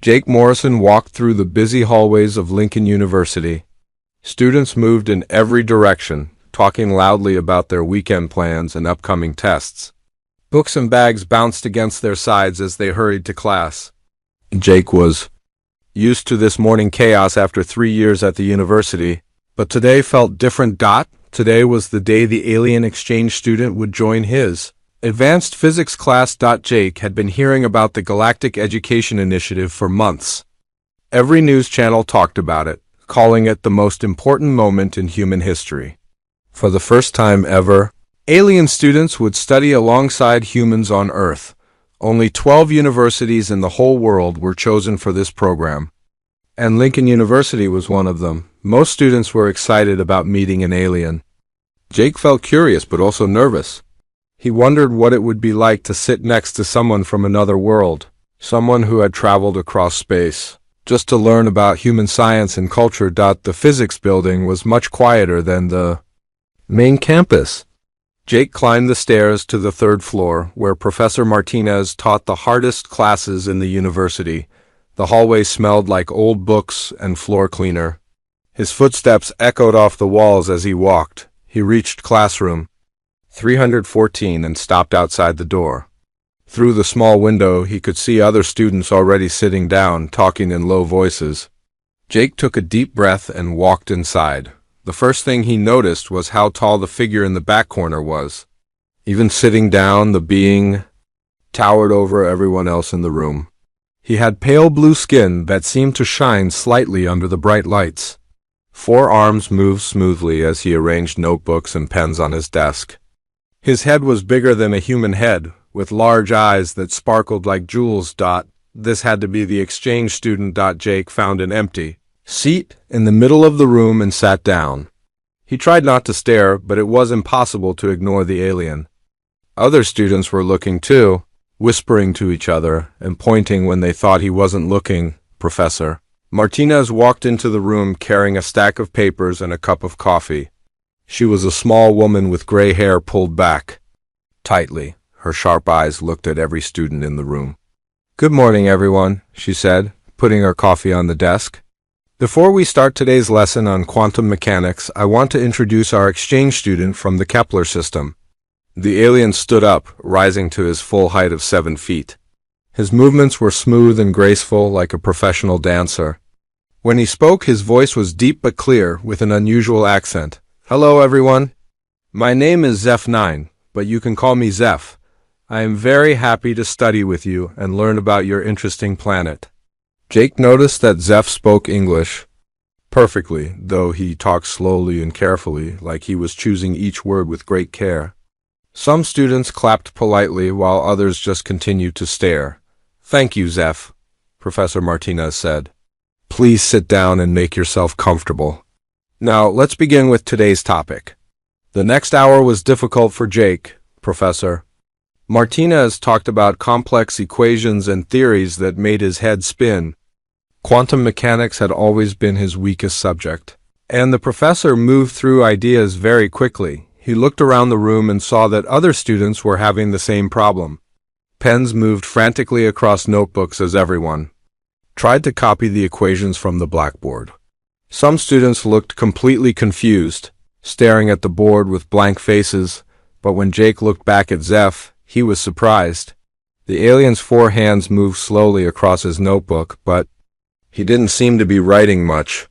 Jake Morrison walked through the busy hallways of Lincoln University. Students moved in every direction, talking loudly about their weekend plans and upcoming tests. Books and bags bounced against their sides as they hurried to class. Jake was used to this morning chaos after 3 years at the university, but today felt different. Today was the day the alien exchange student would join his advanced physics class. Jake had been hearing about the Galactic Education Initiative for months. Every news channel talked about it, calling it the most important moment in human history. For the first time ever, alien students would study alongside humans on Earth. Only 12 universities in the whole world were chosen for this program, and Lincoln University was one of them. Most students were excited about meeting an alien. Jake felt curious but also nervous. He wondered what it would be like to sit next to someone from another world, someone who had traveled across space, just to learn about human science and culture. The physics building was much quieter than the main campus. Jake climbed the stairs to the third floor, where Professor Martinez taught the hardest classes in the university. The hallway smelled like old books and floor cleaner. His footsteps echoed off the walls as he walked. He reached classroom 314 and stopped outside the door. Through the small window, he could see other students already sitting down, talking in low voices. Jake took a deep breath and walked inside. The first thing he noticed was how tall the figure in the back corner was. Even sitting down, the being towered over everyone else in the room. He had pale blue skin that seemed to shine slightly under the bright lights. 4 arms moved smoothly as he arranged notebooks and pens on his desk. His head was bigger than a human head, with large eyes that sparkled like jewels. This had to be the exchange student. Jake found an empty seat in the middle of the room and sat down. He tried not to stare, but it was impossible to ignore the alien. Other students were looking too, whispering to each other and pointing when they thought he wasn't looking. Professor Martinez walked into the room carrying a stack of papers and a cup of coffee. She was a small woman with gray hair pulled back tightly. Her sharp eyes looked at every student in the room. "Good morning, everyone," she said, putting her coffee on the desk. "Before we start today's lesson on quantum mechanics, I want to introduce our exchange student from the Kepler system." The alien stood up, rising to his full height of 7 feet. His movements were smooth and graceful, like a professional dancer. When he spoke, his voice was deep but clear, with an unusual accent. "Hello, everyone. My name is Zeph9, but you can call me Zeph. I am very happy to study with you and learn about your interesting planet." Jake noticed that Zeph spoke English perfectly, though he talked slowly and carefully, like he was choosing each word with great care. Some students clapped politely, while others just continued to stare. "Thank you, Zeph," Professor Martinez said. "Please sit down and make yourself comfortable. Now, let's begin with today's topic." The next hour was difficult for Jake. Professor Martinez talked about complex equations and theories that made his head spin. Quantum mechanics had always been his weakest subject, and the professor moved through ideas very quickly. He looked around the room and saw that other students were having the same problem. Pens moved frantically across notebooks as everyone tried to copy the equations from the blackboard. Some students looked completely confused, staring at the board with blank faces, but when Jake looked back at Zeph, he was surprised. The alien's 4 hands moved slowly across his notebook, but he didn't seem to be writing much.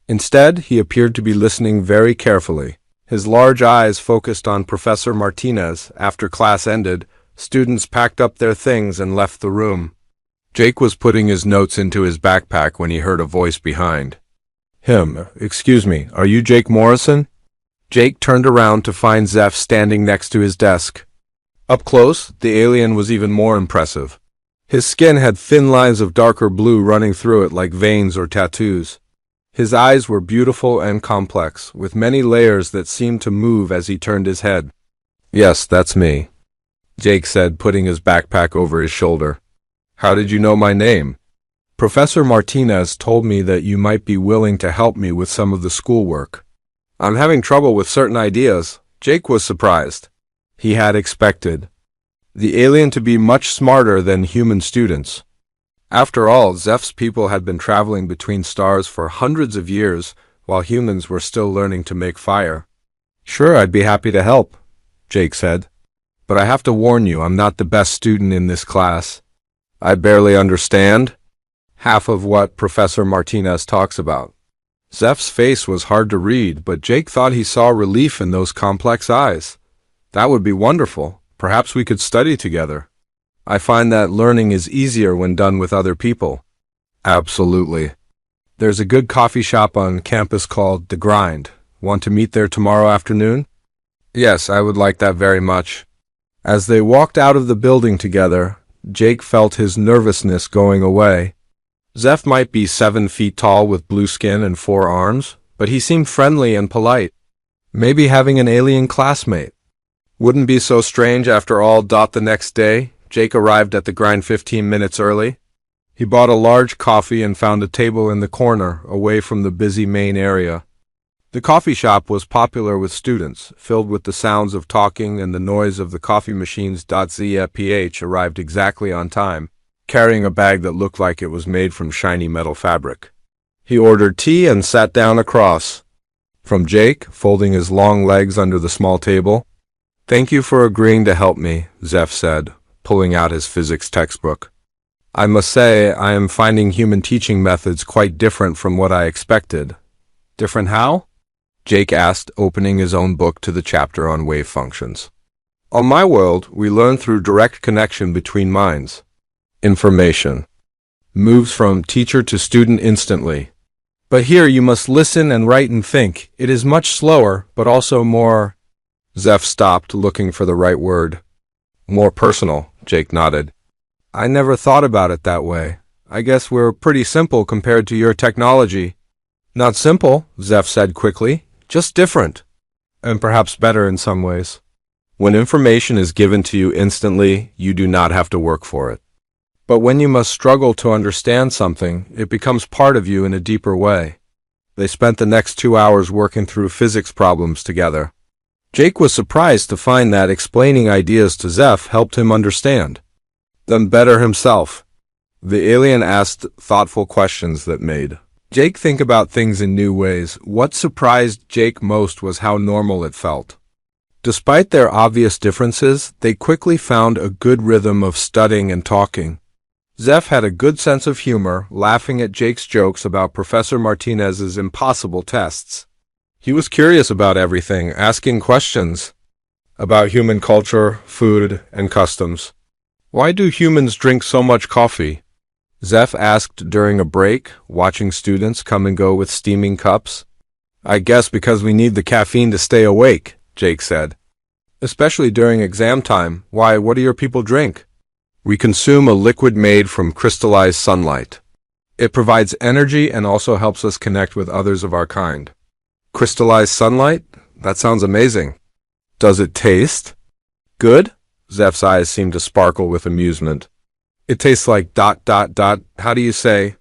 Instead, he appeared to be listening very carefully. His large eyes focused on Professor Martinez. After class ended, students packed up their things and left the room. Jake was putting his notes into his backpack when he heard a voice behind him. "Excuse me, are you Jake Morrison?" Jake turned around to find Zeph standing next to his desk. Up close, the alien was even more impressive. His skin had thin lines of darker blue running through it like veins or tattoos. His eyes were beautiful and complex, with many layers that seemed to move as he turned his head. "Yes, that's me," Jake said, putting his backpack over his shoulder. "How did you know my name?" "Professor Martinez told me that you might be willing to help me with some of the schoolwork. I'm having trouble with certain ideas." Jake was surprised. He had expected the alien to be much smarter than human students. After all, Zeph's people had been traveling between stars for hundreds of years, while humans were still learning to make fire. Sure, I'd be happy to help, Jake said. But I have to warn you, I'm not the best student in this class. I barely understand half of what Professor Martinez talks about. Zeph's face was hard to read, but Jake thought he saw relief in those complex eyes. That would be wonderful. Perhaps we could study together. I find that learning is easier when done with other people. Absolutely. There's a good coffee shop on campus called The Grind. Want to meet there tomorrow afternoon? Yes, I would like that very much. As they walked out of the building together, Jake felt his nervousness going away. Zeph might be 7 feet tall with blue skin and 4 arms, but he seemed friendly and polite. Maybe having an alien classmate. Wouldn't be so strange after all. The next day, Jake arrived at the Grind 15 minutes early. He bought a large coffee and found a table in the corner, away from the busy main area. The coffee shop was popular with students, filled with the sounds of talking and the noise of the coffee machines. ZFPH arrived exactly on time, carrying a bag that looked like it was made from shiny metal fabric. He ordered tea and sat down across from Jake, folding his long legs under the small table. Thank you for agreeing to help me, Zeph said, pulling out his physics textbook. I must say, I am finding human teaching methods quite different from what I expected. Different how? Jake asked, opening his own book to the chapter on wave functions. On my world, we learn through direct connection between minds. Information moves from teacher to student instantly. But here you must listen and write and think. It is much slower, but also more... Zeph stopped, looking for the right word. More personal, Jake nodded. I never thought about it that way. I guess we're pretty simple compared to your technology. Not simple, Zeph said quickly. Just different. And perhaps better in some ways. When information is given to you instantly, you do not have to work for it. But when you must struggle to understand something, it becomes part of you in a deeper way. They spent the next 2 hours working through physics problems together. Jake was surprised to find that explaining ideas to Zeph helped him understand them better himself. The alien asked thoughtful questions that made Jake think about things in new ways. What surprised Jake most was how normal it felt. Despite their obvious differences, they quickly found a good rhythm of studying and talking. Zeph had a good sense of humor, laughing at Jake's jokes about Professor Martinez's impossible tests. He was curious about everything, asking questions about human culture, food, and customs. Why do humans drink so much coffee? Zeph asked during a break, watching students come and go with steaming cups. I guess because we need the caffeine to stay awake, Jake said. Especially during exam time. Why, what do your people drink? We consume a liquid made from crystallized sunlight. It provides energy and also helps us connect with others of our kind. Crystallized sunlight? That sounds amazing. Does it taste good? Zeph's eyes seemed to sparkle with amusement. It tastes like ... How do you say?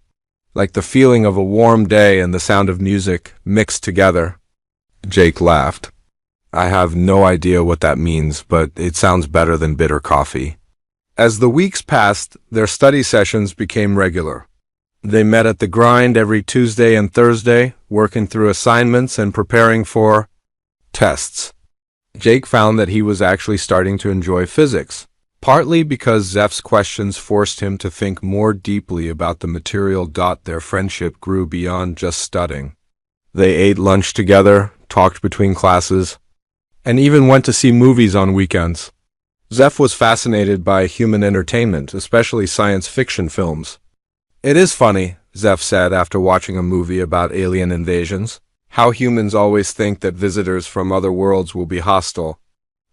Like the feeling of a warm day and the sound of music mixed together. Jake laughed. I have no idea what that means, but it sounds better than bitter coffee. As the weeks passed, their study sessions became regular. They met at the Grind every Tuesday and Thursday, working through assignments and preparing for tests. Jake found that he was actually starting to enjoy physics, partly because Zeph's questions forced him to think more deeply about the material. Their friendship grew beyond just studying. They ate lunch together, talked between classes, and even went to see movies on weekends. Zeph was fascinated by human entertainment, especially science fiction films. It is funny, Zeph said after watching a movie about alien invasions, how humans always think that visitors from other worlds will be hostile.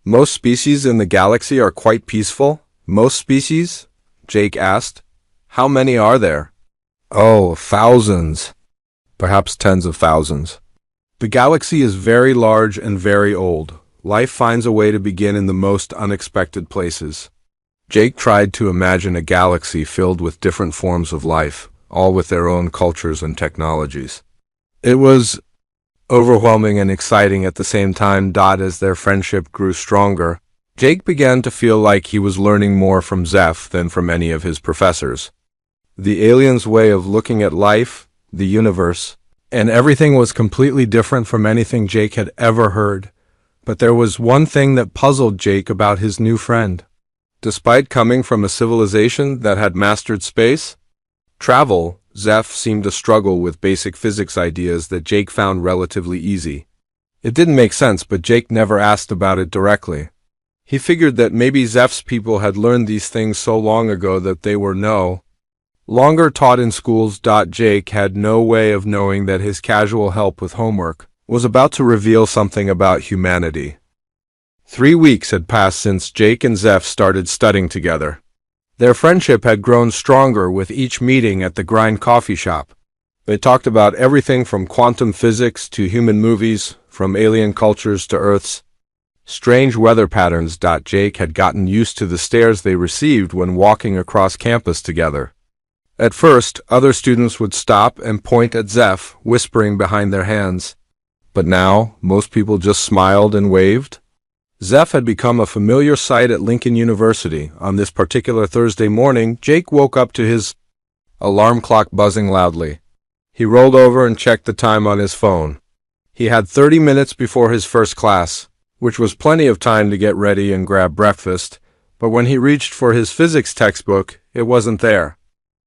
Most species in the galaxy are quite peaceful. Most species? Jake asked. How many are there? Oh, thousands. Perhaps tens of thousands. The galaxy is very large and very old. Life finds a way to begin in the most unexpected places. Jake tried to imagine a galaxy filled with different forms of life, all with their own cultures and technologies. It was overwhelming and exciting at the same time. As their friendship grew stronger, Jake began to feel like he was learning more from Zeph than from any of his professors. the aliens' way of looking at life, the universe, and everything was completely different from anything Jake had ever heard. But there was one thing that puzzled Jake about his new friend. Despite coming from a civilization that had mastered space travel, Zeph seemed to struggle with basic physics ideas that Jake found relatively easy. It didn't make sense, but Jake never asked about it directly. He figured that maybe Zeph's people had learned these things so long ago that they were no longer taught in schools. Jake had no way of knowing that his casual help with homework was about to reveal something about humanity. 3 weeks had passed since Jake and Zeph started studying together. Their friendship had grown stronger with each meeting at the Grind coffee shop. They talked about everything from quantum physics to human movies, from alien cultures to Earth's strange weather patterns. Jake had gotten used to the stares they received when walking across campus together. At first, other students would stop and point at Zeph, whispering behind their hands. But now, most people just smiled and waved. Zeph had become a familiar sight at Lincoln University. On this particular Thursday morning, Jake woke up to his alarm clock buzzing loudly. He rolled over and checked the time on his phone. He had 30 minutes before his first class, which was plenty of time to get ready and grab breakfast, but when he reached for his physics textbook, it wasn't there.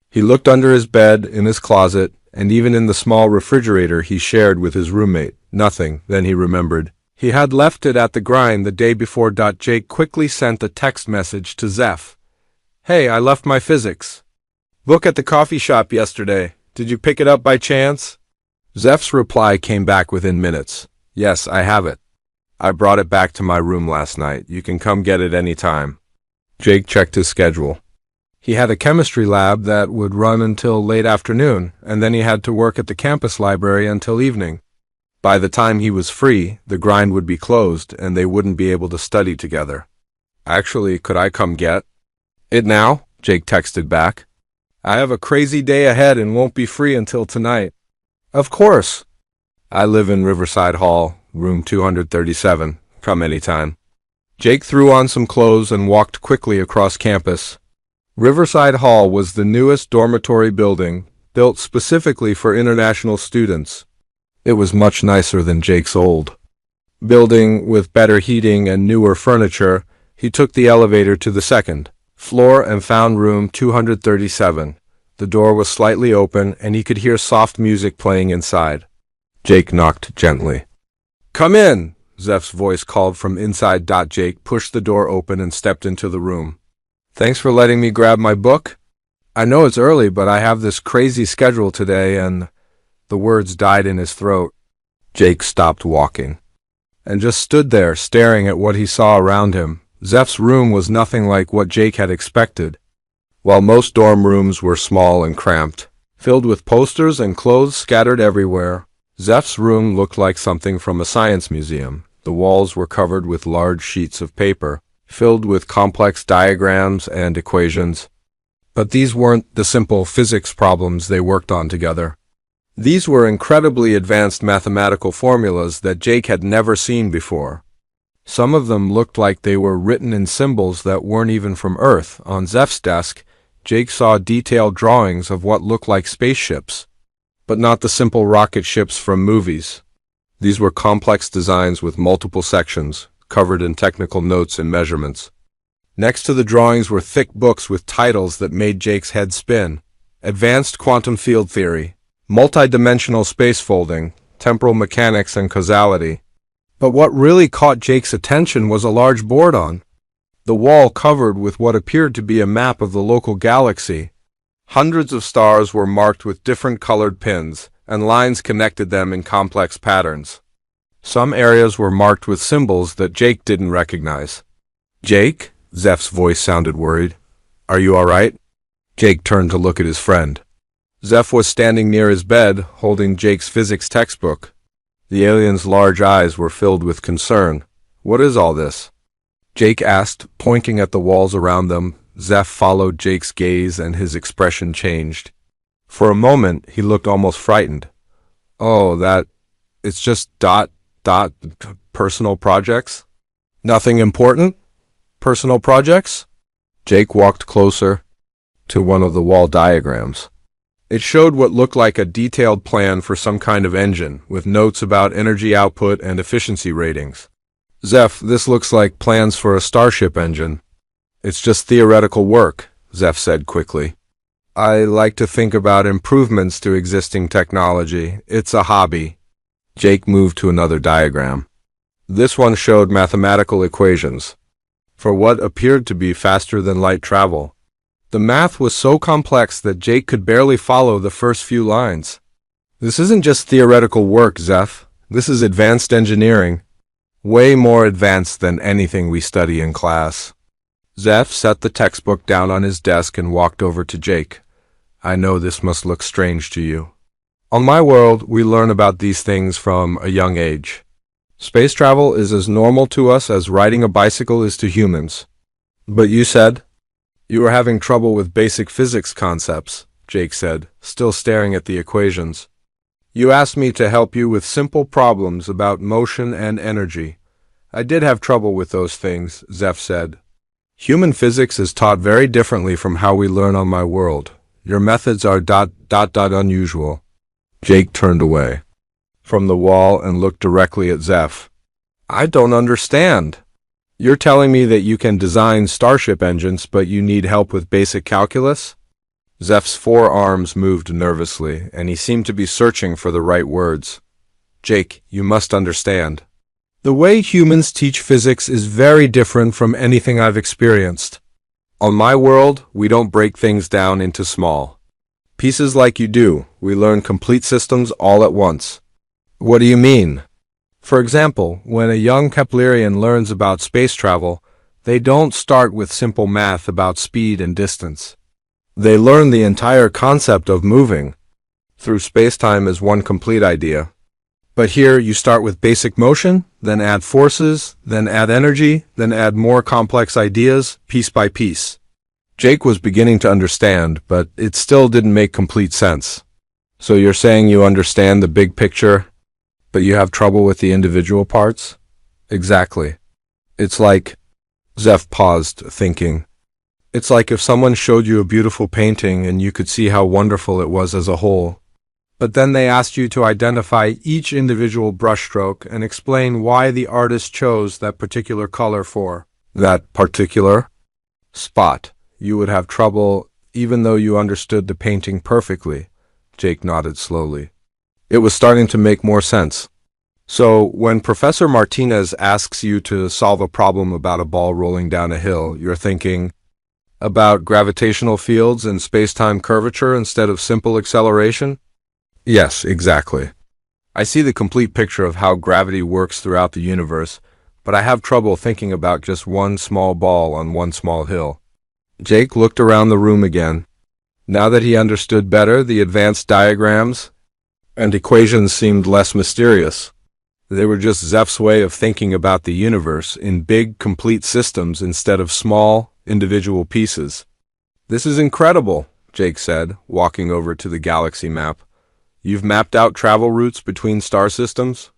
He looked under his bed, in his closet, and even in the small refrigerator he shared with his roommate. Nothing. Then he remembered. He had left it at the Grind the day before. Jake quickly sent a text message to Zeph. "Hey, I left my physics book at the coffee shop yesterday. Did you pick it up by chance?" Zeph's reply came back within minutes. "Yes, I have it. I brought it back to my room last night. You can come get it any time." Jake checked his schedule. He had a chemistry lab that would run until late afternoon, and then he had to work at the campus library until evening. By the time he was free, the Grind would be closed, and they wouldn't be able to study together. "Actually, could I come get it now?" Jake texted back. "I have a crazy day ahead and won't be free until tonight." "Of course. I live in Riverside Hall, room 237. Come anytime." Jake threw on some clothes and walked quickly across campus. Riverside Hall was the newest dormitory building, built specifically for international students. It was much nicer than Jake's old building, with better heating and newer furniture. He took the elevator to the second floor and found room 237. The door was slightly open, and he could hear soft music playing inside. Jake knocked gently. "Come in," Zeph's voice called from inside. Jake pushed the door open and stepped into the room. "Thanks for letting me grab my book. I know it's early, but I have this crazy schedule today, and..." The words died in his throat. Jake stopped walking and just stood there, staring at what he saw around him. Zeph's room was nothing like what Jake had expected. While most dorm rooms were small and cramped, filled with posters and clothes scattered everywhere, Zeph's room looked like something from a science museum. The walls were covered with large sheets of paper, filled with complex diagrams and equations. But these weren't the simple physics problems they worked on together. These were incredibly advanced mathematical formulas that Jake had never seen before. Some of them looked like they were written in symbols that weren't even from Earth. On Zeph's desk, Jake saw detailed drawings of what looked like spaceships, but not the simple rocket ships from movies. These were complex designs with multiple sections, covered in technical notes and measurements. Next to the drawings were thick books with titles that made Jake's head spin. Advanced Quantum Field Theory, Multidimensional Space Folding, Temporal Mechanics and Causality. But what really caught Jake's attention was a large board on the wall covered with what appeared to be a map of the local galaxy. Hundreds of stars were marked with different colored pins, and lines connected them in complex patterns. Some areas were marked with symbols that Jake didn't recognize. "Jake?" Zeph's voice sounded worried. "Are you all right?" Jake turned to look at his friend. Zeph was standing near his bed, holding Jake's physics textbook. The alien's large eyes were filled with concern. "What is all this?" Jake asked, pointing at the walls around them. Zeph followed Jake's gaze, and his expression changed. For a moment, he looked almost frightened. "Oh, it's just personal projects?" "Nothing important? Personal projects?" Jake walked closer. to one of the wall diagrams. It showed what looked like a detailed plan for some kind of engine, with notes about energy output and efficiency ratings. Zeph, this looks like plans for a starship engine. It's just theoretical work, Zeph said quickly. I like to think about improvements to existing technology. It's a hobby. Jake moved to another diagram. This one showed mathematical equations for what appeared to be faster than light travel. The math was so complex that Jake could barely follow the first few lines. This isn't just theoretical work, Zeph. This is advanced engineering. Way more advanced than anything we study in class. Zeph set the textbook down on his desk and walked over to Jake. I know this must look strange to you. On my world, we learn about these things from a young age. Space travel is as normal to us as riding a bicycle is to humans. But you said you were having trouble with basic physics concepts, Jake said, still staring at the equations. You asked me to help you with simple problems about motion and energy. I did have trouble with those things, Zeph said. Human physics is taught very differently from how we learn on my world. Your methods are unusual. Jake turned away from the wall and looked directly at Zeph. I don't understand. You're telling me that you can design starship engines, but you need help with basic calculus? Zeph's forearms moved nervously, and he seemed to be searching for the right words. Jake, you must understand. The way humans teach physics is very different from anything I've experienced. On my world, we don't break things down into small pieces like you do. We learn complete systems all at once. What do you mean? For example, when a young Keplerian learns about space travel, they don't start with simple math about speed and distance. They learn the entire concept of moving through space-time as one complete idea. But here you start with basic motion, then add forces, then add energy, then add more complex ideas, piece by piece. Jake was beginning to understand, but it still didn't make complete sense. So you're saying you understand the big picture, but you have trouble with the individual parts? Exactly. It's like... Zeph paused, thinking. It's like if someone showed you a beautiful painting and you could see how wonderful it was as a whole. But then they asked you to identify each individual brushstroke and explain why the artist chose that particular color for that particular spot. You would have trouble even though you understood the painting perfectly. Jake nodded slowly. It was starting to make more sense. So, when Professor Martinez asks you to solve a problem about a ball rolling down a hill, you're thinking about gravitational fields and space-time curvature instead of simple acceleration? Yes, exactly. I see the complete picture of how gravity works throughout the universe, but I have trouble thinking about just one small ball on one small hill. Jake looked around the room again. Now that he understood better, the advanced diagrams and equations seemed less mysterious. They were just Zeph's way of thinking about the universe in big, complete systems instead of small, individual pieces. This is incredible, Jake said, walking over to the galaxy map. You've mapped out travel routes between star systems?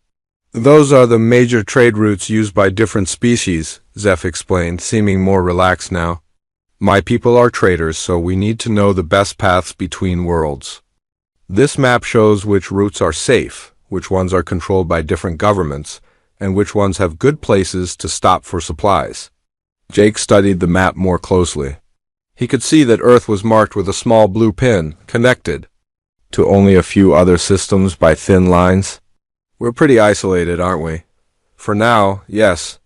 Those are the major trade routes used by different species, Zeph explained, seeming more relaxed now. My people are traders, so we need to know the best paths between worlds. This map shows which routes are safe, which ones are controlled by different governments, and which ones have good places to stop for supplies. Jake studied the map more closely. He could see that Earth was marked with a small blue pin, connected to only a few other systems by thin lines. We're pretty isolated, aren't we? For now, yes.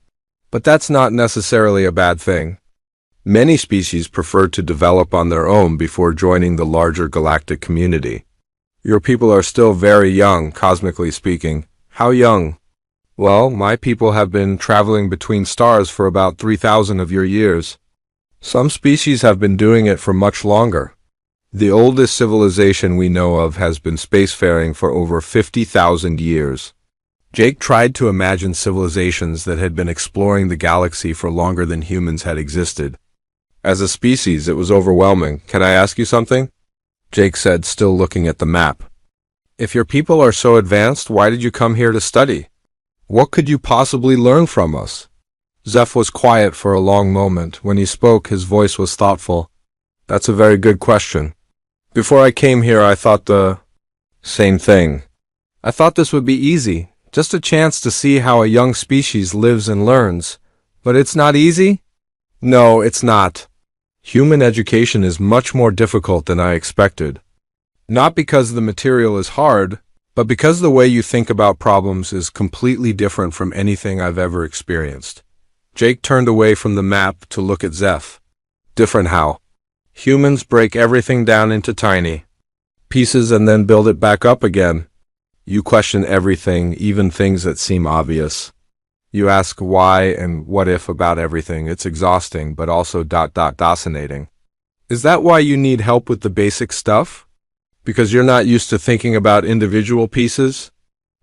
But that's not necessarily a bad thing. Many species prefer to develop on their own before joining the larger galactic community. Your people are still very young, cosmically speaking. How young? Well, my people have been traveling between stars for about 3,000 of your years. Some species have been doing it for much longer. The oldest civilization we know of has been spacefaring for over 50,000 years. Jake tried to imagine civilizations that had been exploring the galaxy for longer than humans had existed. As a species, it was overwhelming. Can I ask you something? Jake said, still looking at the map. If your people are so advanced, why did you come here to study? What could you possibly learn from us? Zeph was quiet for a long moment. When he spoke, his voice was thoughtful. That's a very good question. Before I came here, I thought the same thing. I thought this would be easy, just a chance to see how a young species lives and learns. But it's not easy? No, it's not. Human education is much more difficult than I expected. Not because the material is hard, but because the way you think about problems is completely different from anything I've ever experienced. Jake turned away from the map to look at Zeph. Different how? Humans break everything down into tiny pieces and then build it back up again. You question everything, even things that seem obvious. You ask why and what if about everything. It's exhausting, but also fascinating. Is that why you need help with the basic stuff? Because you're not used to thinking about individual pieces?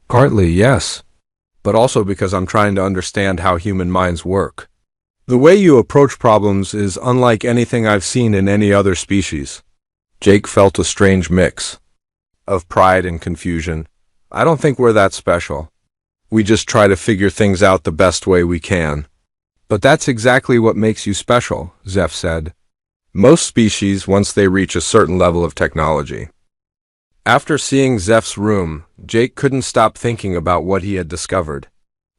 Partly, yes. But also because I'm trying to understand how human minds work. The way you approach problems is unlike anything I've seen in any other species. Jake felt a strange mix of pride and confusion. I don't think we're that special. We just try to figure things out the best way we can. But that's exactly what makes you special, Zeph said. Most species, once they reach a certain level of technology. After seeing Zeph's room, Jake couldn't stop thinking about what he had discovered.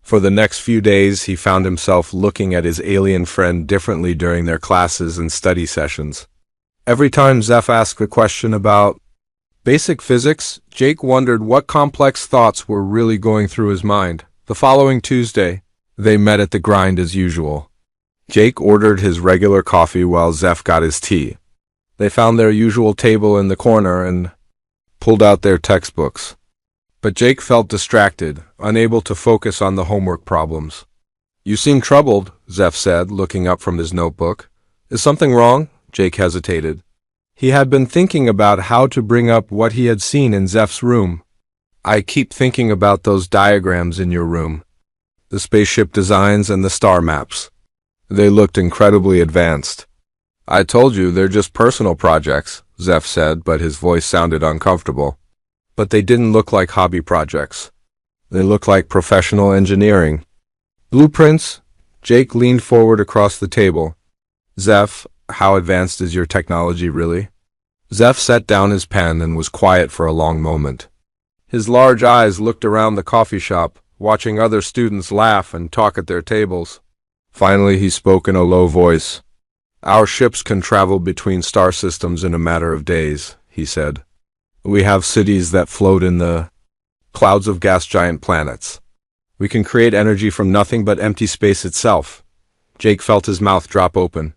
For the next few days, he found himself looking at his alien friend differently during their classes and study sessions. Every time Zeph asked a question about basic physics, Jake wondered what complex thoughts were really going through his mind. The following Tuesday, they met at the grind as usual. Jake ordered his regular coffee while Zeph got his tea. They found their usual table in the corner and pulled out their textbooks. But Jake felt distracted, unable to focus on the homework problems. You seem troubled, Zeph said, looking up from his notebook. Is something wrong? Jake hesitated. He had been thinking about how to bring up what he had seen in Zeph's room. I keep thinking about those diagrams in your room. The spaceship designs and the star maps. They looked incredibly advanced. I told you they're just personal projects, Zeph said, but his voice sounded uncomfortable. But they didn't look like hobby projects. They looked like professional engineering. Blueprints? Jake leaned forward across the table. Zeph, how advanced is your technology really? Zeph set down his pen and was quiet for a long moment. His large eyes looked around the coffee shop, watching other students laugh and talk at their tables. Finally, he spoke in a low voice. Our ships can travel between star systems in a matter of days, he said. We have cities that float in the clouds of gas giant planets. We can create energy from nothing but empty space itself. Jake felt his mouth drop open.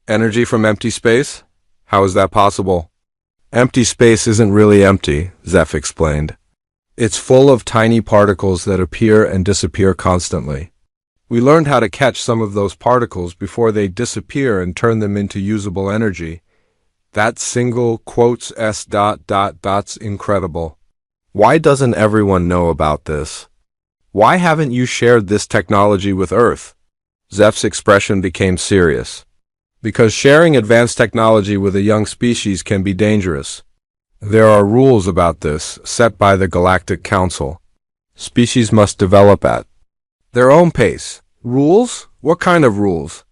Energy from empty space? How is that possible? Empty space isn't really empty, Zeph explained. It's full of tiny particles that appear and disappear constantly. We learned how to catch some of those particles before they disappear and turn them into usable energy. That single quotes s.'s incredible. Why doesn't everyone know about this? Why haven't you shared this technology with Earth? Zeph's expression became serious. Because sharing advanced technology with a young species can be dangerous. There are rules about this, set by the Galactic Council. Species must develop at their own pace. Rules? What kind of rules?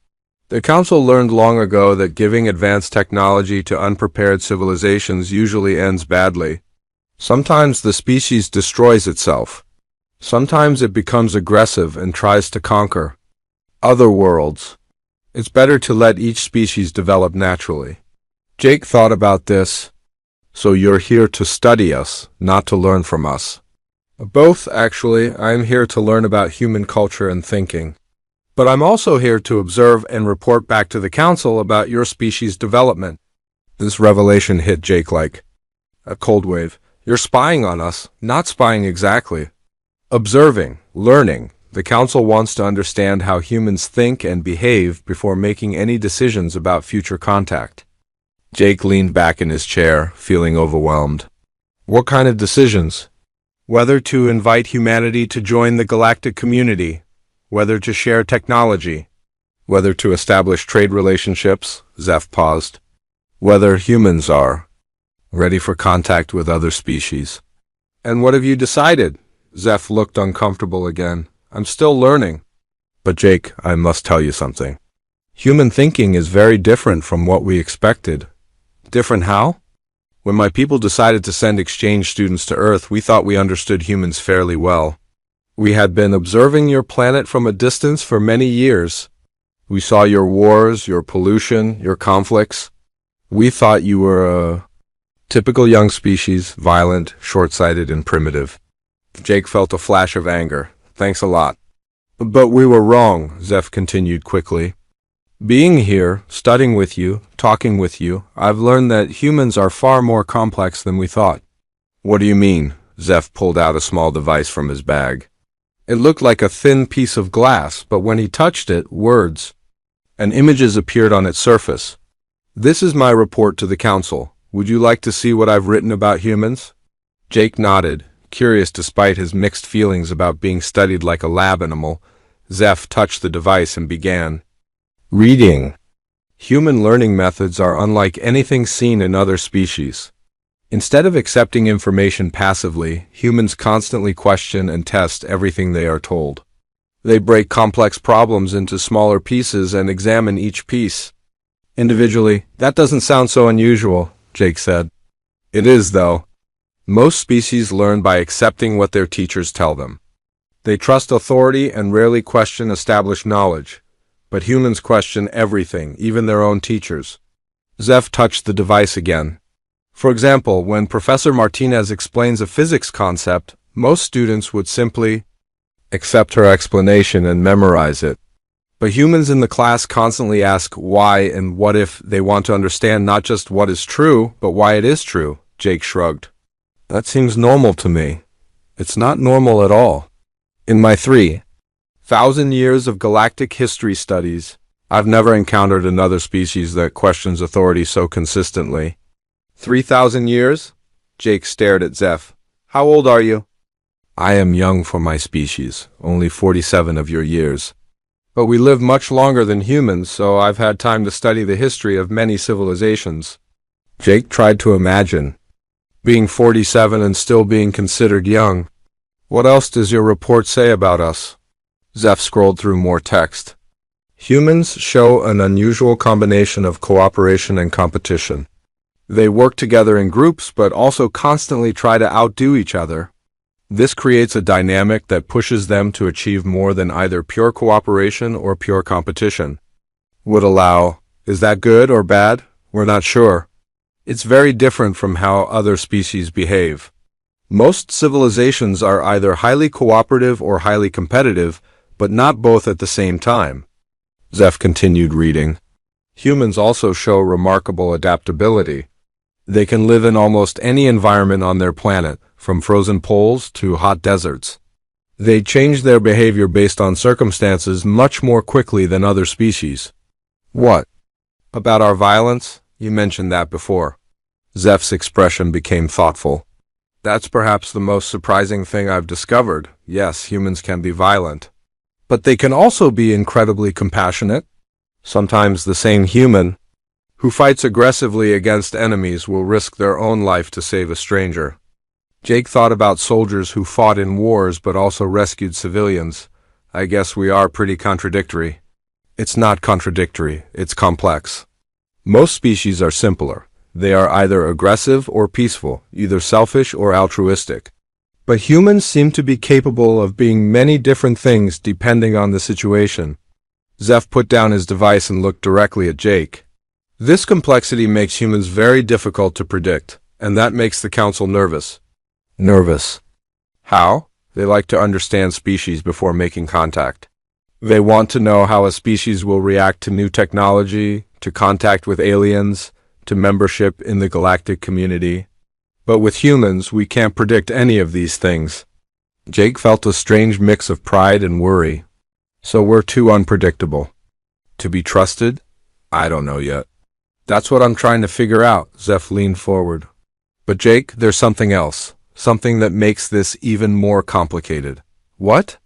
The Council learned long ago that giving advanced technology to unprepared civilizations usually ends badly. Sometimes the species destroys itself. Sometimes it becomes aggressive and tries to conquer other worlds. It's better to let each species develop naturally. Jake thought about this. So you're here to study us, not to learn from us. Both, actually. I'm here to learn about human culture and thinking. But I'm also here to observe and report back to the Council about your species' development. This revelation hit Jake like a cold wave. You're spying on us, not spying exactly. Observing, learning. The Council wants to understand how humans think and behave before making any decisions about future contact. Jake leaned back in his chair, feeling overwhelmed. What kind of decisions? Whether to invite humanity to join the galactic community, whether to share technology, whether to establish trade relationships, Zeph paused, whether humans are ready for contact with other species. And what have you decided? Zeph looked uncomfortable again. I'm still learning. But Jake, I must tell you something. Human thinking is very different from what we expected. Different how? When my people decided to send exchange students to Earth, we thought we understood humans fairly well. We had been observing your planet from a distance for many years. We saw your wars, your pollution, your conflicts. We thought you were a typical young species, violent, short-sighted, and primitive. Jake felt a flash of anger. Thanks a lot. But we were wrong, Zeph continued quickly. Being here, studying with you, talking with you, I've learned that humans are far more complex than we thought. What do you mean? Zeph pulled out a small device from his bag. It looked like a thin piece of glass, but when he touched it, words and images appeared on its surface. This is my report to the council. Would you like to see what I've written about humans? Jake nodded, curious despite his mixed feelings about being studied like a lab animal. Zeph touched the device and began reading. Human learning methods are unlike anything seen in other species. Instead of accepting information passively, humans constantly question and test everything they are told. They break complex problems into smaller pieces and examine each piece individually. That doesn't sound so unusual, Jake said. It is, though. Most species learn by accepting what their teachers tell them. They trust authority and rarely question established knowledge. But humans question everything, even their own teachers. Zeph touched the device again. For example, when Professor Martinez explains a physics concept, most students would simply accept her explanation and memorize it. But humans in the class constantly ask why and what if. They want to understand not just what is true, but why it is true, Jake shrugged. That seems normal to me. It's not normal at all. In my 3,000 years of galactic history studies, I've never encountered another species that questions authority so consistently. 3,000 years? Jake stared at Zeph. How old are you? I am young for my species, only 47 of your years. But we live much longer than humans, so I've had time to study the history of many civilizations. Jake tried to imagine being 47 and still being considered young. What else does your report say about us? Zeph scrolled through more text. Humans show an unusual combination of cooperation and competition. They work together in groups, but also constantly try to outdo each other. This creates a dynamic that pushes them to achieve more than either pure cooperation or pure competition. Is that good or bad? We're not sure. It's very different from how other species behave. Most civilizations are either highly cooperative or highly competitive, but not both at the same time. Zeph continued reading. Humans also show remarkable adaptability. They can live in almost any environment on their planet, from frozen poles to hot deserts. They change their behavior based on circumstances much more quickly than other species. What? About our violence? You mentioned that before. Zeph's expression became thoughtful. That's perhaps the most surprising thing I've discovered. Yes, humans can be violent. But they can also be incredibly compassionate. Sometimes the same human who fights aggressively against enemies will risk their own life to save a stranger. Jake thought about soldiers who fought in wars but also rescued civilians. I guess we are pretty contradictory. It's not contradictory, it's complex. Most species are simpler. They are either aggressive or peaceful, either selfish or altruistic. But humans seem to be capable of being many different things depending on the situation. Zeph put down his device and looked directly at Jake. This complexity makes humans very difficult to predict, and that makes the council nervous. Nervous. How? They like to understand species before making contact. They want to know how a species will react to new technology, to contact with aliens, to membership in the galactic community. But with humans, we can't predict any of these things. Jake felt a strange mix of pride and worry. So we're too unpredictable. To be trusted? I don't know yet. That's what I'm trying to figure out, Zeph leaned forward. But Jake, there's something else. Something that makes this even more complicated. What?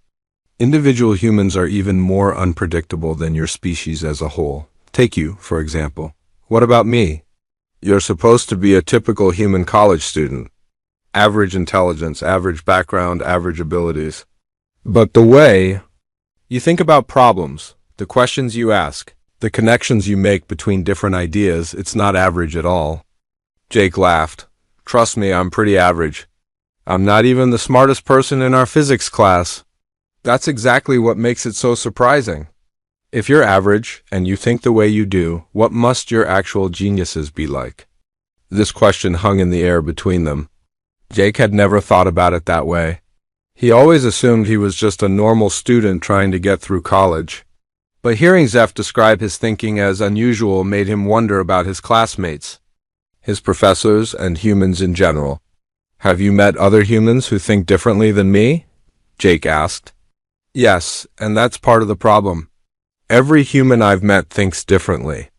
Individual humans are even more unpredictable than your species as a whole. Take you, for example. What about me? You're supposed to be a typical human college student. Average intelligence, average background, average abilities. But the way you think about problems, the questions you ask, the connections you make between different ideas, it's not average at all. Jake laughed. Trust me, I'm pretty average. I'm not even the smartest person in our physics class. That's exactly what makes it so surprising. If you're average, and you think the way you do, what must your actual geniuses be like? This question hung in the air between them. Jake had never thought about it that way. He always assumed he was just a normal student trying to get through college. But hearing Zeph describe his thinking as unusual made him wonder about his classmates, his professors, and humans in general. Have you met other humans who think differently than me? Jake asked. Yes, and that's part of the problem. Every human I've met thinks differently.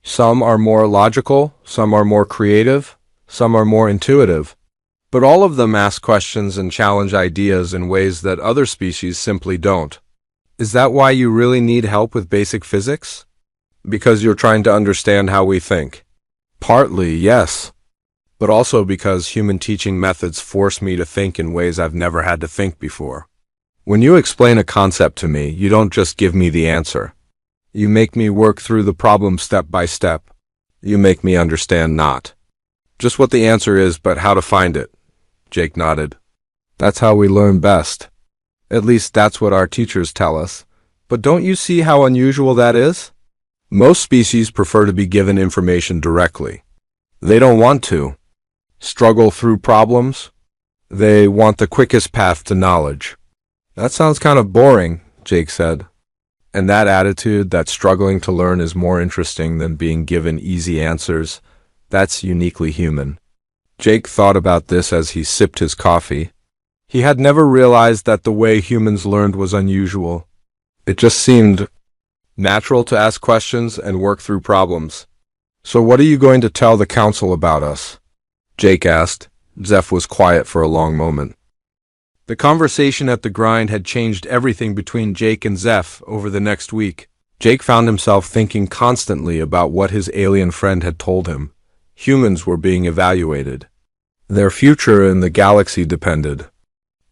Some are more logical, some are more creative, some are more intuitive. But all of them ask questions and challenge ideas in ways that other species simply don't. Is that why you really need help with basic physics? Because you're trying to understand how we think. Partly, yes. But also because human teaching methods force me to think in ways I've never had to think before. When you explain a concept to me, you don't just give me the answer. You make me work through the problem step by step. You make me understand not just what the answer is, but how to find it. Jake nodded. That's how we learn best. At least that's what our teachers tell us. But don't you see how unusual that is? Most species prefer to be given information directly. They don't want to struggle through problems. They want the quickest path to knowledge. That sounds kind of boring, Jake said. And that attitude, that struggling to learn is more interesting than being given easy answers, that's uniquely human. Jake thought about this as he sipped his coffee. He had never realized that the way humans learned was unusual. It just seemed natural to ask questions and work through problems. So what are you going to tell the council about us? Jake asked. Zeph was quiet for a long moment. The conversation at the grind had changed everything between Jake and Zeph over the next week. Jake found himself thinking constantly about what his alien friend had told him. Humans were being evaluated. Their future in the galaxy depended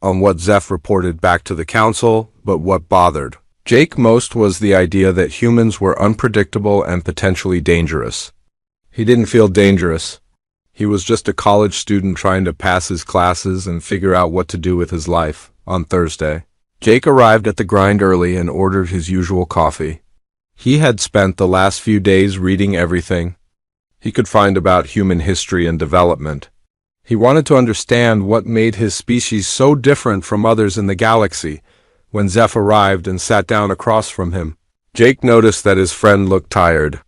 on what Zeph reported back to the council, but what bothered Jake most was the idea that humans were unpredictable and potentially dangerous. He didn't feel dangerous. He was just a college student trying to pass his classes and figure out what to do with his life. On Thursday, Jake arrived at the grind early and ordered his usual coffee. He had spent the last few days reading everything he could find about human history and development. He wanted to understand what made his species so different from others in the galaxy. When Zeph arrived and sat down across from him, Jake noticed that his friend looked tired.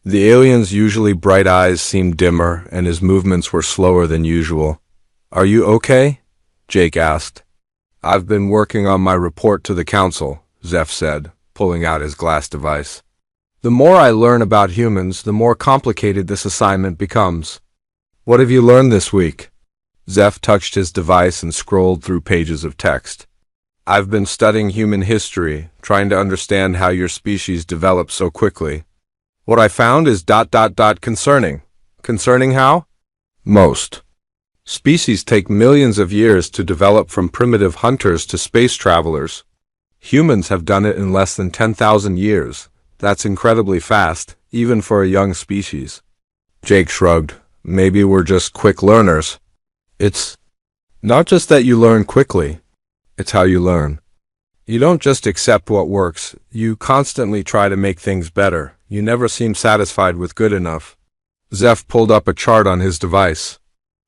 The alien's usually bright eyes seemed dimmer, and his movements were slower than usual. Are you okay? Jake asked. I've been working on my report to the council, Zeph said, pulling out his glass device. The more I learn about humans, the more complicated this assignment becomes. What have you learned this week? Zeph touched his device and scrolled through pages of text. I've been studying human history, trying to understand how your species developed so quickly. What I found is concerning. Concerning how? Most species take millions of years to develop, from primitive hunters to space travelers. Humans have done it in less than 10,000 years. That's incredibly fast, even for a young species. Jake shrugged. Maybe we're just quick learners. It's not just that you learn quickly, it's how you learn. You don't just accept what works, you constantly try to make things better. You never seem satisfied with good enough. Zeph pulled up a chart on his device.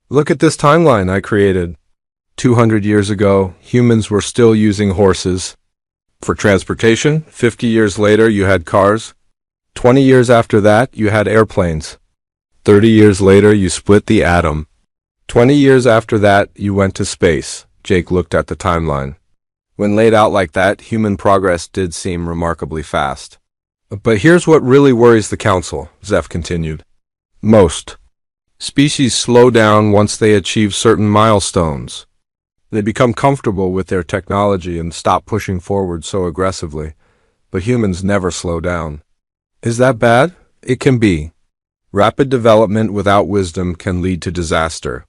Look at this timeline I created. 200 years ago, humans were still using horses for transportation. 50 years later, you had cars. 20 years after that, you had airplanes. 30 years later, you split the atom. 20 years after that, you went to space. Jake looked at the timeline. When laid out like that, human progress did seem remarkably fast. But here's what really worries the council, Zeph continued. Most species slow down once they achieve certain milestones. They become comfortable with their technology and stop pushing forward so aggressively. But humans never slow down. Is that bad? It can be. Rapid development without wisdom can lead to disaster.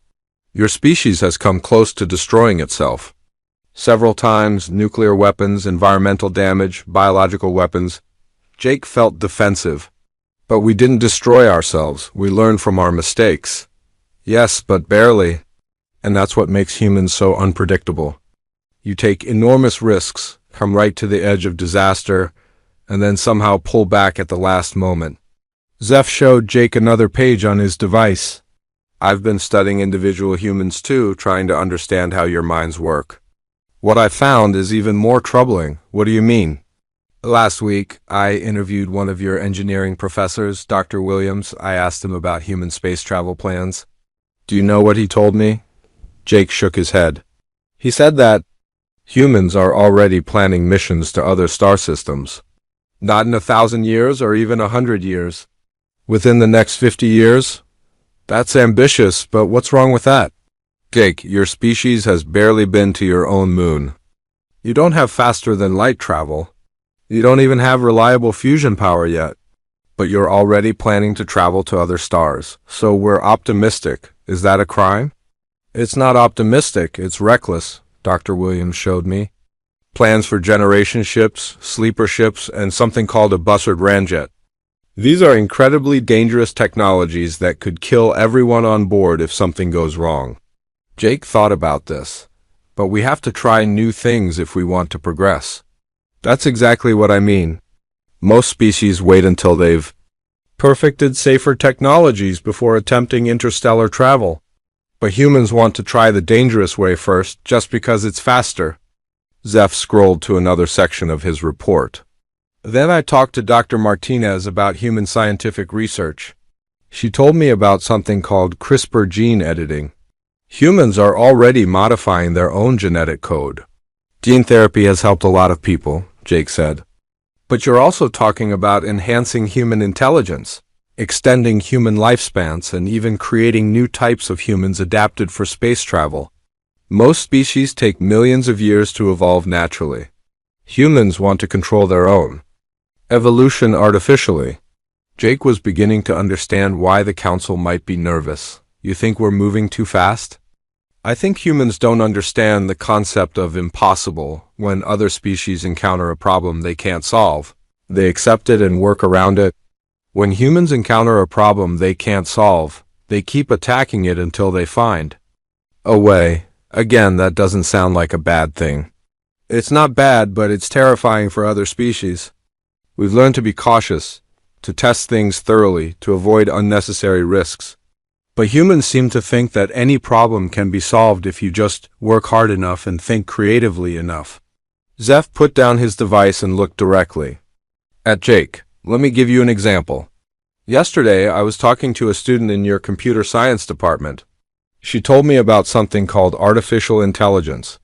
Your species has come close to destroying itself. Several times, nuclear weapons, environmental damage, biological weapons. Jake felt defensive. But we didn't destroy ourselves. We learned from our mistakes. Yes, but barely. And that's what makes humans so unpredictable. You take enormous risks, come right to the edge of disaster, and then somehow pull back at the last moment. Zeph showed Jake another page on his device. I've been studying individual humans too, trying to understand how your minds work. What I found is even more troubling. What do you mean? Last week, I interviewed one of your engineering professors, Dr. Williams. I asked him about human space travel plans. Do you know what he told me? Jake shook his head. He said that humans are already planning missions to other star systems. Not in 1,000 years or even 100 years. Within the next 50 years? That's ambitious, but what's wrong with that? Jake, your species has barely been to your own moon. You don't have faster than light travel. You don't even have reliable fusion power yet. But you're already planning to travel to other stars. So we're optimistic. Is that a crime? It's not optimistic, it's reckless, Dr. Williams showed me. Plans for generation ships, sleeper ships, and something called a Bussard ramjet. These are incredibly dangerous technologies that could kill everyone on board if something goes wrong. Jake thought about this. But we have to try new things if we want to progress. That's exactly what I mean. Most species wait until they've perfected safer technologies before attempting interstellar travel. But humans want to try the dangerous way first, just because it's faster. Zeph scrolled to another section of his report. Then I talked to Dr. Martinez about human scientific research. She told me about something called CRISPR gene editing. Humans are already modifying their own genetic code. Gene therapy has helped a lot of people, Jake said. But you're also talking about enhancing human intelligence, extending human lifespans, and even creating new types of humans adapted for space travel. Most species take millions of years to evolve naturally. Humans want to control their own evolution artificially. Jake was beginning to understand why the council might be nervous. You think we're moving too fast? I think humans don't understand the concept of impossible. When other species encounter a problem they can't solve, they accept it and work around it. When humans encounter a problem they can't solve, they keep attacking it until they find a way. Again, that doesn't sound like a bad thing. It's not bad, but it's terrifying for other species. We've learned to be cautious, to test things thoroughly, to avoid unnecessary risks. But humans seem to think that any problem can be solved if you just work hard enough and think creatively enough. Zeph put down his device and looked directly at Jake. Let me give you an example. Yesterday, I was talking to a student in your computer science department. She told me about something called artificial intelligence.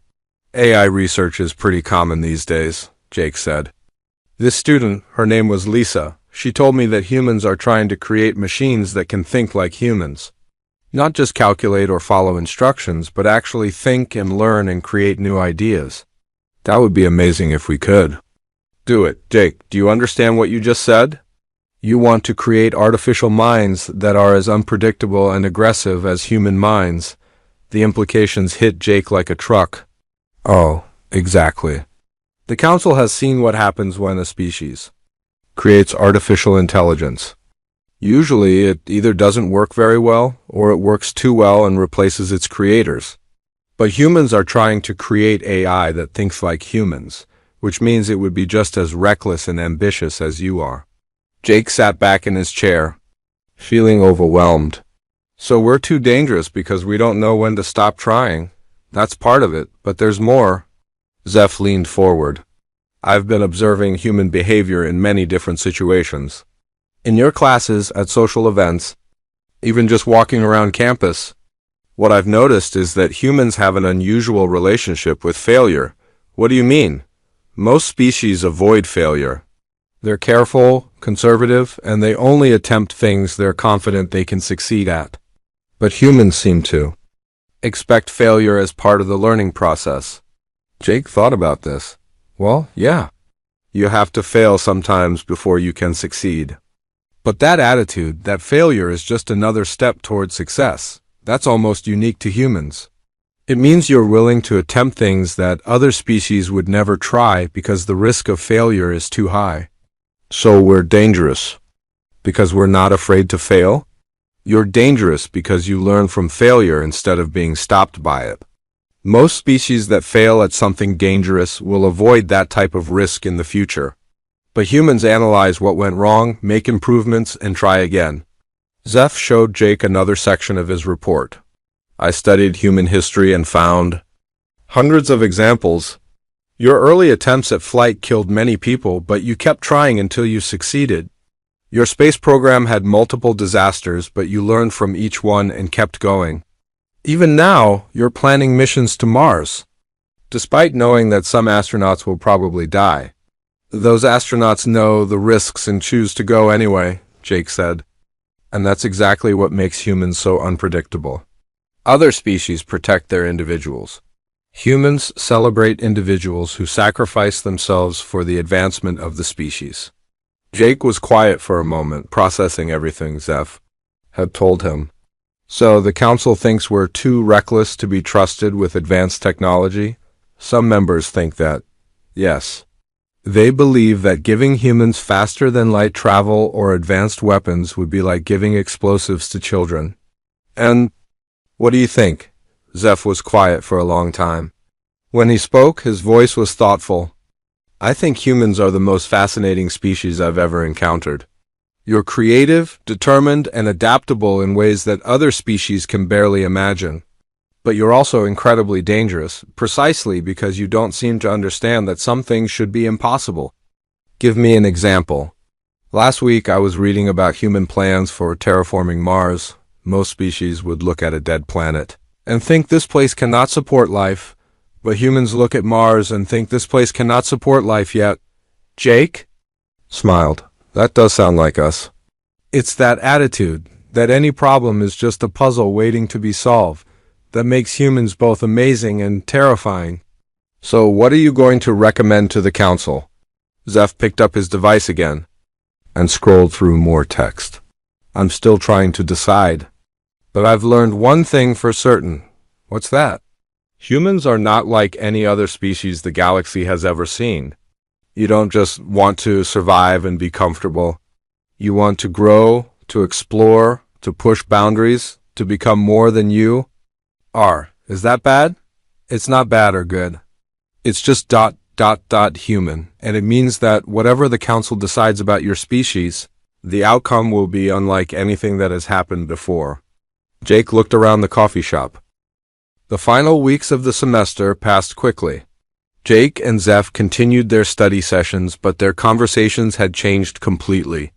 AI research is pretty common these days, Jake said. This student, her name was Lisa, she told me that humans are trying to create machines that can think like humans. Not just calculate or follow instructions, but actually think and learn and create new ideas. That would be amazing if we could. Do it. Jake, do you understand what you just said? You want to create artificial minds that are as unpredictable and aggressive as human minds. The implications hit Jake like a truck. Oh, exactly. The council has seen what happens when a species creates artificial intelligence. Usually, it either doesn't work very well, or it works too well and replaces its creators. But humans are trying to create AI that thinks like humans, which means it would be just as reckless and ambitious as you are. Jake sat back in his chair, feeling overwhelmed. So we're too dangerous because we don't know when to stop trying. That's part of it, but there's more. Zeph leaned forward. I've been observing human behavior in many different situations. In your classes, at social events, even just walking around campus. What I've noticed is that humans have an unusual relationship with failure. What do you mean? Most species avoid failure. They're careful, conservative, and they only attempt things they're confident they can succeed at. But humans seem to expect failure as part of the learning process. Jake thought about this. Well, yeah. You have to fail sometimes before you can succeed. But that attitude, that failure is just another step toward success, that's almost unique to humans. It means you're willing to attempt things that other species would never try because the risk of failure is too high. So we're dangerous because we're not afraid to fail? You're dangerous because you learn from failure instead of being stopped by it. Most species that fail at something dangerous will avoid that type of risk in the future. But humans analyze what went wrong, make improvements, and try again. Zeph showed Jake another section of his report. I studied human history and found hundreds of examples. Your early attempts at flight killed many people, but you kept trying until you succeeded. Your space program had multiple disasters, but you learned from each one and kept going. Even now, you're planning missions to Mars, despite knowing that some astronauts will probably die. Those astronauts know the risks and choose to go anyway, Jake said. And that's exactly what makes humans so unpredictable. Other species protect their individuals. Humans celebrate individuals who sacrifice themselves for the advancement of the species. Jake was quiet for a moment, processing everything Zeph had told him. So the council thinks we're too reckless to be trusted with advanced technology? Some members think that, yes. They believe that giving humans faster-than-light travel or advanced weapons would be like giving explosives to children. And what do you think? Zeph was quiet for a long time. When he spoke, his voice was thoughtful. I think humans are the most fascinating species I've ever encountered. You're creative, determined, and adaptable in ways that other species can barely imagine. But you're also incredibly dangerous, precisely because you don't seem to understand that some things should be impossible. Give me an example. Last week I was reading about human plans for terraforming Mars. Most species would look at a dead planet and think this place cannot support life, but humans look at Mars and think this place cannot support life yet. Jake smiled. That does sound like us. It's that attitude, that any problem is just a puzzle waiting to be solved, that makes humans both amazing and terrifying. So what are you going to recommend to the council? Zeph picked up his device again and scrolled through more text. I'm still trying to decide. But I've learned one thing for certain. What's that? Humans are not like any other species the galaxy has ever seen. You don't just want to survive and be comfortable. You want to grow, to explore, to push boundaries, to become more than you are. Is that bad? It's not bad or good. It's just ... human, and it means that whatever the council decides about your species, the outcome will be unlike anything that has happened before. Jake looked around the coffee shop. The final weeks of the semester passed quickly. Jake and Zeph continued their study sessions, but their conversations had changed completely.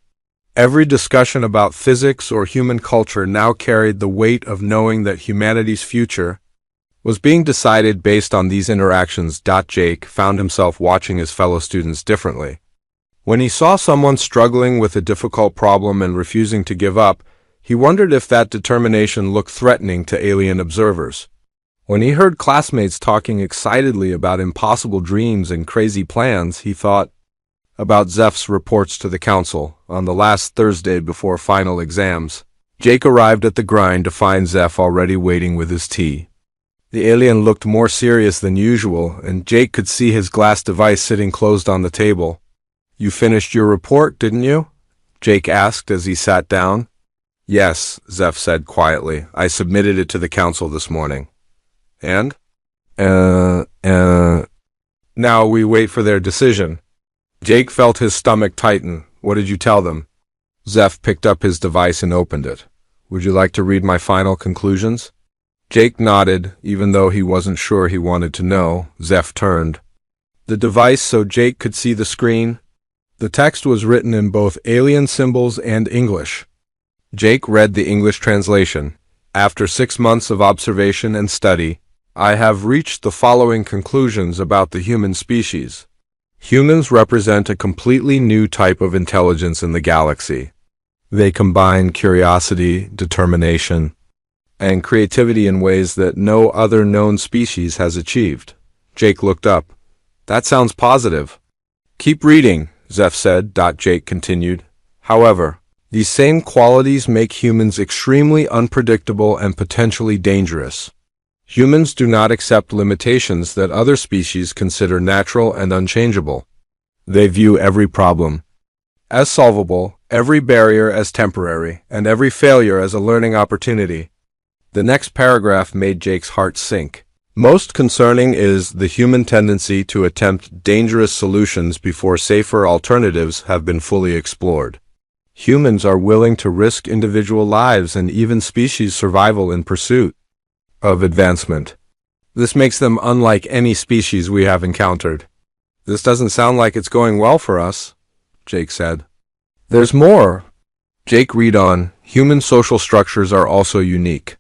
Every discussion about physics or human culture now carried the weight of knowing that humanity's future was being decided based on these interactions. Jake found himself watching his fellow students differently. When he saw someone struggling with a difficult problem and refusing to give up, he wondered if that determination looked threatening to alien observers. When he heard classmates talking excitedly about impossible dreams and crazy plans, he thought about Zeph's reports to the council on the last Thursday before final exams. Jake arrived at the grind to find Zeph already waiting with his tea. The alien looked more serious than usual, and Jake could see his glass device sitting closed on the table. You finished your report, didn't you? Jake asked as he sat down. Yes, Zeph said quietly. I submitted it to the council this morning. And? Now we wait for their decision. Jake felt his stomach tighten. What did you tell them? Zeph picked up his device and opened it. Would you like to read my final conclusions? Jake nodded, even though he wasn't sure he wanted to know. Zeph turned the device so Jake could see the screen. The text was written in both alien symbols and English. Jake read the English translation. After 6 months of observation and study, I have reached the following conclusions about the human species. Humans represent a completely new type of intelligence in the galaxy. They combine curiosity, determination, and creativity in ways that no other known species has achieved. Jake looked up. That sounds positive. Keep reading, Zeph said. Jake continued. However, these same qualities make humans extremely unpredictable and potentially dangerous. Humans do not accept limitations that other species consider natural and unchangeable. They view every problem as solvable, every barrier as temporary, and every failure as a learning opportunity. The next paragraph made Jake's heart sink. Most concerning is the human tendency to attempt dangerous solutions before safer alternatives have been fully explored. Humans are willing to risk individual lives and even species survival in pursuit of advancement. This makes them unlike any species we have encountered. This doesn't sound like it's going well for us, Jake said. There's more. Jake read on, human social structures are also unique.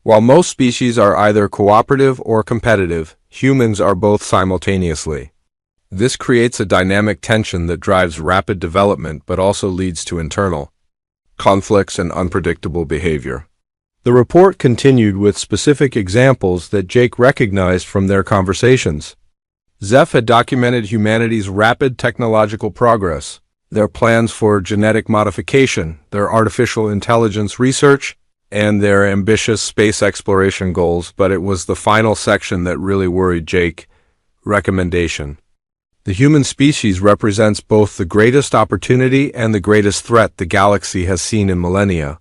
While most species are either cooperative or competitive, humans are both simultaneously. This creates a dynamic tension that drives rapid development but also leads to internal conflicts and unpredictable behavior. The report continued with specific examples that Jake recognized from their conversations. Zeph had documented humanity's rapid technological progress, their plans for genetic modification, their artificial intelligence research, and their ambitious space exploration goals, but it was the final section that really worried Jake. Recommendation. The human species represents both the greatest opportunity and the greatest threat the galaxy has seen in millennia.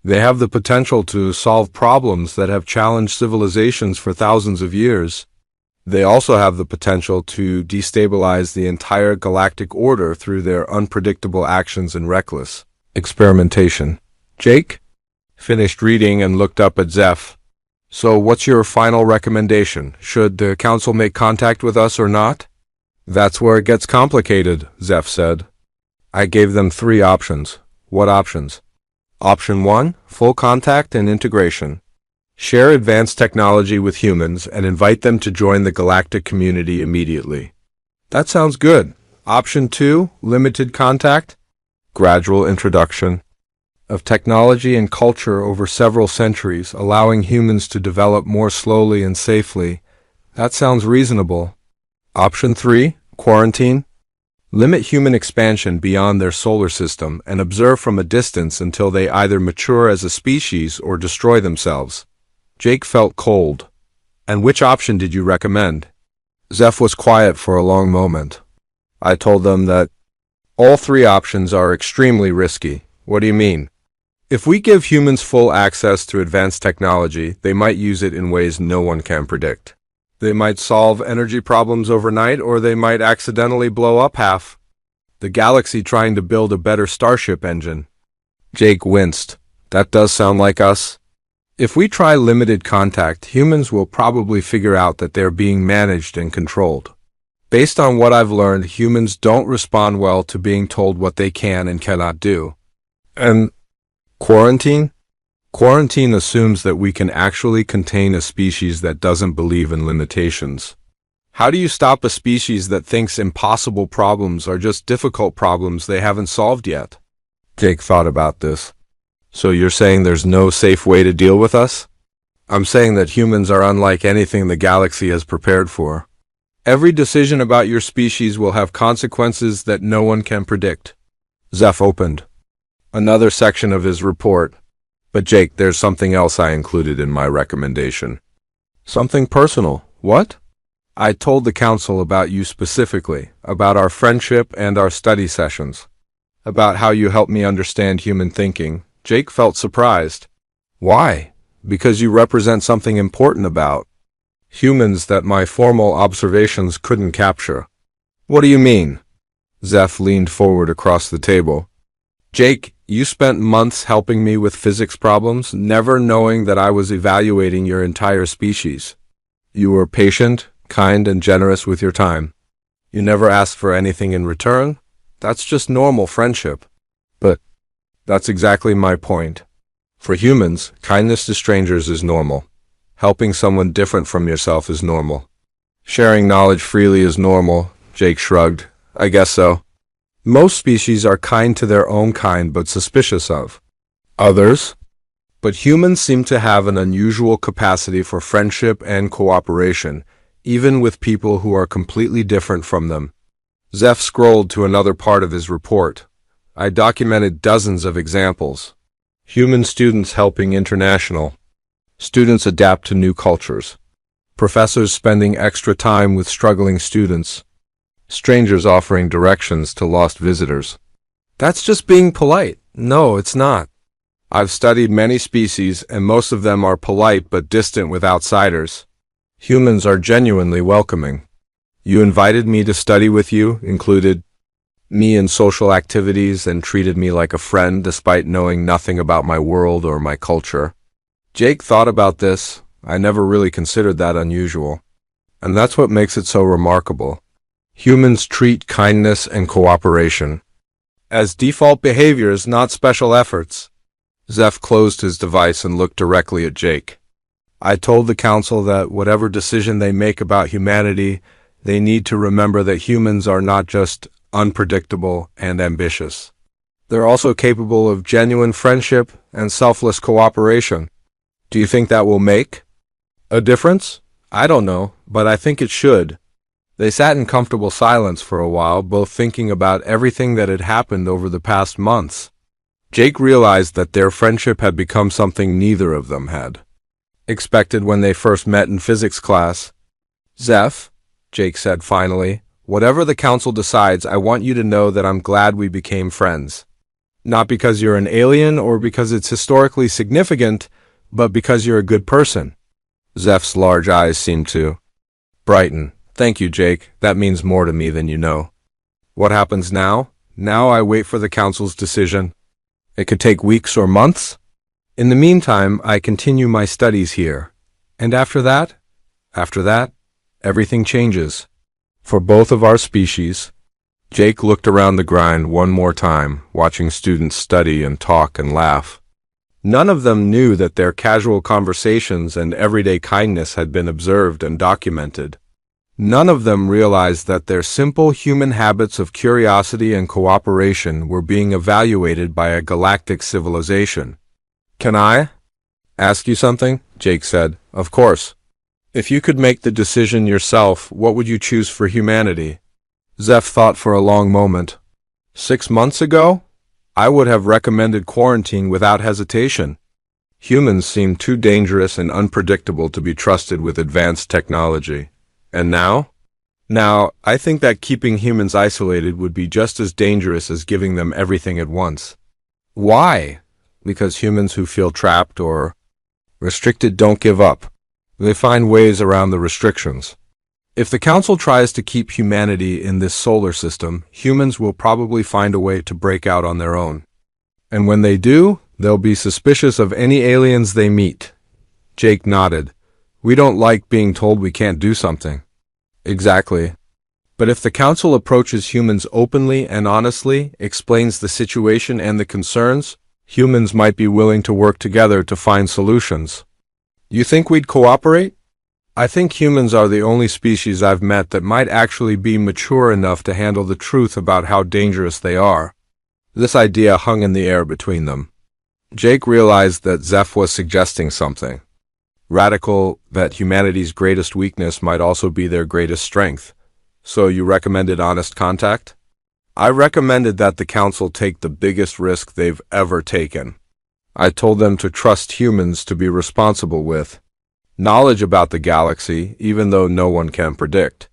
They have the potential to solve problems that have challenged civilizations for thousands of years. They also have the potential to destabilize the entire galactic order through their unpredictable actions and reckless experimentation. Jake finished reading and looked up at Zeph. So what's your final recommendation? Should the council make contact with us or not? That's where it gets complicated, Zeph said. I gave them 3 options. What options? Option 1, full contact and integration. Share advanced technology with humans and invite them to join the galactic community immediately. That sounds good. Option 2, limited contact. Gradual introduction of technology and culture over several centuries, allowing humans to develop more slowly and safely. That sounds reasonable. Option 3, quarantine. Limit human expansion beyond their solar system and observe from a distance until they either mature as a species or destroy themselves. Jake felt cold. And which option did you recommend? Zeph was quiet for a long moment. I told them that all 3 options are extremely risky. What do you mean? If we give humans full access to advanced technology, they might use it in ways no one can predict. They might solve energy problems overnight, or they might accidentally blow up half the galaxy trying to build a better starship engine. Jake winced. That does sound like us. If we try limited contact, humans will probably figure out that they're being managed and controlled. Based on what I've learned, humans don't respond well to being told what they can and cannot do. And quarantine? Quarantine assumes that we can actually contain a species that doesn't believe in limitations. How do you stop a species that thinks impossible problems are just difficult problems they haven't solved yet? Jake thought about this. So you're saying there's no safe way to deal with us? I'm saying that humans are unlike anything the galaxy has prepared for. Every decision about your species will have consequences that no one can predict. Zeph opened another section of his report. But Jake, there's something else I included in my recommendation. Something personal. What? I told the council about you specifically, about our friendship and our study sessions, about how you helped me understand human thinking. Jake felt surprised. Why? Because you represent something important about humans that my formal observations couldn't capture. What do you mean? Zeph leaned forward across the table. Jake, you spent months helping me with physics problems, never knowing that I was evaluating your entire species. You were patient, kind, and generous with your time. You never asked for anything in return. That's just normal friendship. But that's exactly my point. For humans, kindness to strangers is normal. Helping someone different from yourself is normal. Sharing knowledge freely is normal. Jake shrugged. I guess so. Most species are kind to their own kind but suspicious of others. But humans seem to have an unusual capacity for friendship and cooperation, even with people who are completely different from them. Zeph scrolled to another part of his report. I documented dozens of examples. Human students helping international. Students adapt to new cultures. Professors spending extra time with struggling students. Strangers offering directions to lost visitors. That's just being polite. No, it's not. I've studied many species, and most of them are polite but distant with outsiders. Humans are genuinely welcoming. You invited me to study with you, included me in social activities, and treated me like a friend despite knowing nothing about my world or my culture. Jake thought about this. I never really considered that unusual. And that's what makes it so remarkable. Humans treat kindness and cooperation as default behaviors, not special efforts. Zeph closed his device and looked directly at Jake. I told the council that whatever decision they make about humanity, they need to remember that humans are not just unpredictable and ambitious. They're also capable of genuine friendship and selfless cooperation. Do you think that will make a difference? I don't know, but I think it should. They sat in comfortable silence for a while, both thinking about everything that had happened over the past months. Jake realized that their friendship had become something neither of them had expected when they first met in physics class. Zeph, Jake said finally, whatever the council decides, I want you to know that I'm glad we became friends. Not because you're an alien or because it's historically significant, but because you're a good person. Zeph's large eyes seemed to brighten. Thank you, Jake. That means more to me than you know. What happens now? Now I wait for the council's decision. It could take weeks or months. In the meantime, I continue my studies here. And after that, everything changes. For both of our species. Jake looked around the grind one more time, watching students study and talk and laugh. None of them knew that their casual conversations and everyday kindness had been observed and documented. None of them realized that their simple human habits of curiosity and cooperation were being evaluated by a galactic civilization. Can I ask you something? Jake said. Of course. If you could make the decision yourself, what would you choose for humanity? Zeph thought for a long moment. 6 months ago, I would have recommended quarantine without hesitation. Humans seem too dangerous and unpredictable to be trusted with advanced technology. And now? Now, I think that keeping humans isolated would be just as dangerous as giving them everything at once. Why? Because humans who feel trapped or restricted don't give up. They find ways around the restrictions. If the council tries to keep humanity in this solar system, humans will probably find a way to break out on their own. And when they do, they'll be suspicious of any aliens they meet. Jake nodded. We don't like being told we can't do something. Exactly. But if the council approaches humans openly and honestly, explains the situation and the concerns, humans might be willing to work together to find solutions. You think we'd cooperate? I think humans are the only species I've met that might actually be mature enough to handle the truth about how dangerous they are. This idea hung in the air between them. Jake realized that Zeph was suggesting something radical, that humanity's greatest weakness might also be their greatest strength. So you recommended honest contact? I recommended that the council take the biggest risk they've ever taken. I told them to trust humans to be responsible with knowledge about the galaxy, even though no one can predict